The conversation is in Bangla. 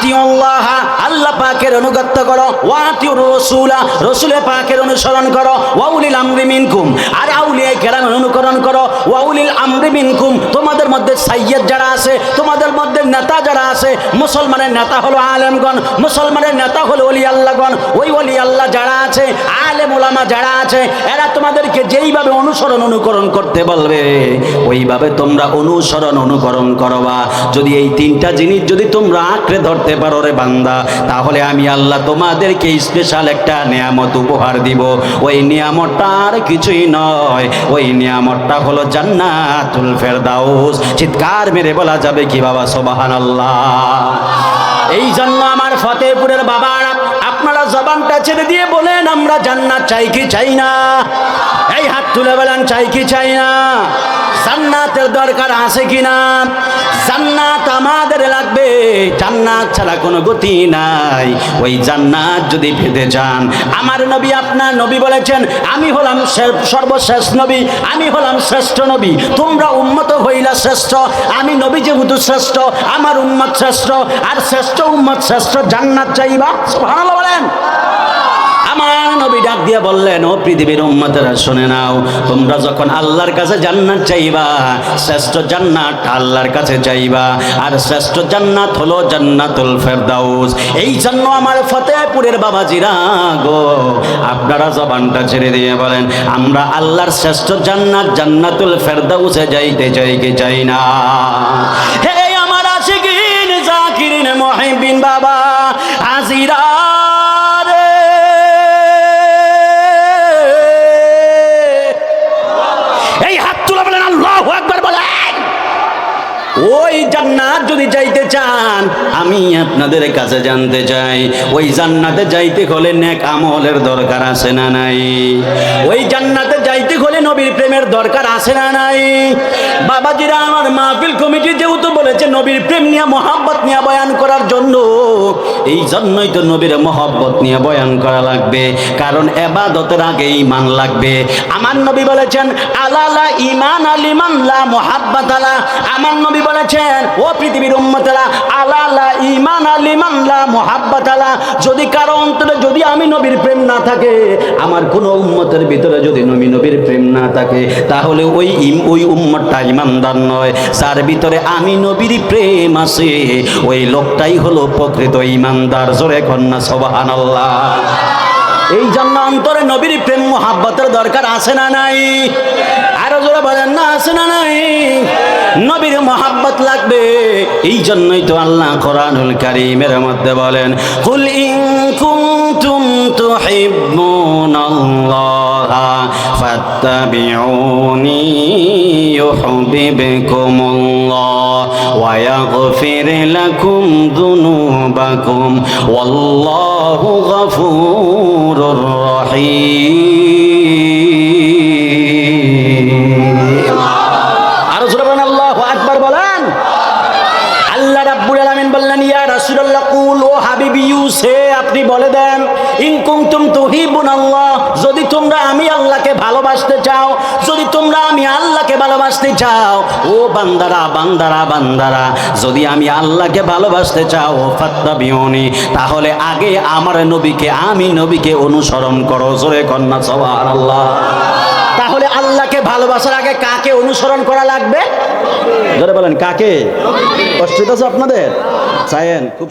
আতিউল্লাহ আল্লাহ পাকের অনুগত্য করো, ওয়া আতিউর রাসূলা রাসূলের পাকের অনুসরণ করো, ওয়া উলিল আমরি মিনকুম আর আউলিয়ায়ে কেরামের অনুকরণ করো, ওয়া উলিল আমরি মিনকুম তোমাদের মধ্যে সাইয়্যিদ যারা আছে, তোমাদের মধ্যে নেতা যারা আছে, মুসলমানের নেতা হলো আলেমগণ, মুসলমানের নেতা হলো ওলি আল্লাহগণ। ওই ওলি আল্লাহ যারা আছে, আলেম ওলামা যারা আছে, এরা তোমাদেরকে যেইভাবে অনুকরণ করতে বলবে ওইভাবে তোমরা অনুকরণ করবা। যদি এই তিনটা জিনিস যদি তোমরা আঁকড়ে ধরতে পারো রে বান্দা, তাহলে আমি আল্লাহ তোমাদেরকে স্পেশাল একটা নিয়ামত উপহার দিব। ওই নিয়ামতটা আর কিছুই নয়, ওই নিয়ামতটা হলো জান্নাতুল ফেরদাউস। চিৎকার মেরে বলা যাবে কি বাবা সুবহানাল্লাহ? এই জন্য আমার ফতেপুরের বাবারা আপনারা জবানটা ছেড়ে দিয়ে বলেন, আমরা জান্নাত চাই কি চাই না? এই হাত তুলে বলেন, চাই কি চাই না? জান্নাতের দরকার আছে কিনা? জান্নাত আমাদের লাগবে, জান্নাত ছাড়া কোনো গতি নাই। ওই জান্নাত যদি পেতে চান, আমার নবী আপনার নবী বলেছেন, আমি হলাম সর্বশ্রেষ্ঠ নবী, আমি হলাম শ্রেষ্ঠ নবী, তোমরা উম্মত হইলা শ্রেষ্ঠ। আমি নবী যেহেতু শ্রেষ্ঠ, আমার উম্মত শ্রেষ্ঠ, আর শ্রেষ্ঠ উম্মত শ্রেষ্ঠ জান্নাত চাইবা। সুবহানাল্লাহ বলেন। আমার নবী ডাক দিয়ে বললেন, ও পৃথিবীর উম্মতেরা শুনে নাও, তোমরা যখন আল্লাহর কাছে জান্নাত চাইবা, শ্রেষ্ঠ জান্নাত আল্লাহর কাছে চাইবা, আর শ্রেষ্ঠ জান্নাত হলো জান্নাতুল ফেরদাউস। এই জন্য আমার ফতেপুরের বাবাজিরা গো, আপনারা জবানটা ছেড়ে দিয়ে বলেন, আমরা আল্লাহর শ্রেষ্ঠ জান্নাত জান্নাতুল ফেরদাউসে যাইতে চাই কি চাই না? হে আমার আশিকিন জাকিরিন মুহিব্বিন বাবা হাজিরা, ওই জান্নাত যদি যাইতে চান, আমি আপনাদের কাছে জানতে চাই, ওই জান্নাতে যাইতে হলে নেক আমলের দরকার আছে না নাই? ওই জান্নাতে যাইতে হলে নবীর প্রেমের দরকার আছে না নাই? বাবাজিরা আমার মাহফিল কমিটি যেহেতু বলেছে নবীর প্রেম নিয়ে মহব্বত নিয়ে বয়ান করার জন্য, এই জন্যই তো নবীর মহব্বত নিয়ে বয়ান করা লাগবে, কারণ ইবাদতের আগে ঈমান লাগবে। আমার নবী বলেছেন, আলালা ঈমান লিমান লা মুহাব্বাত আলা। আমার নবী বলেছেন, ও পৃথিবীর উম্মতেরা, আলালা ঈমান লিমান লা মুহাব্বাত আলা, যদি কারো অন্তরে যদি আমি নবীর প্রেম না থাকে, আমার কোন উম্মতের ভিতরে যদি নবীর প্রেম না থাকে, তাহলে ওই উম্মতটা ঈমানদার নয়। যার ভিতরে আমি নবীর প্রেম আছে, ওই লোকটাই হলো প্রকৃত ঈমানদার। জোরে কন্যা সুবহানাল্লাহ। এই জন্য অন্তরে নবীর প্রেম মুহাব্বতের দরকার আছে না নাই? আরো জোরে বলেন না, আছে না নাই? নবীর মুহাব্বত লাগবে। এই জন্যই তো আল্লাহ কোরআনুল কারীমের মধ্যে বলেন, কুল ইন কুনতুম তুহিব্বুনাল্লাহা ফাত্তাবিউনি ইউহিব্বুকুমুল্লাহ ওয়া ইয়াগফির লাকুম যুনুবাকুম ওয়াল্লাহু গফুরুর রহিম। আরো জোরে বলেন আল্লাহু আকবার বলেন। আল্লাহ রাব্বুল আলামিন বললেন, ইয়া রাসূলুল্লাহ কুল, ও হাবিবি ইউসে আপনি বলে দেন, ইন কুনতুম তুহিব্বুনাল্লাহ, যদি তোমরা আমি আল্লাহকে ভালোবাসতে চাও, যদি তোমরা আমি আল্লাহকে ভালোবাসতে চাও, ও বান্দারা বান্দারা বান্দারা, যদি আমি আল্লাহকে ভালোবাসতে চাও, ফাত্তাবিউনি, তাহলে আগে আমার নবীকে আমি নবীকে অনুসরণ করো। জোরে কন্যা সুবহানাল্লাহ। তাহলে আল্লাহকে ভালোবাসার আগে কাকে অনুসরণ করা লাগবে? জোরে বলেন, কাকে? কষ্ট হচ্ছে আপনাদের? চায়েন খুব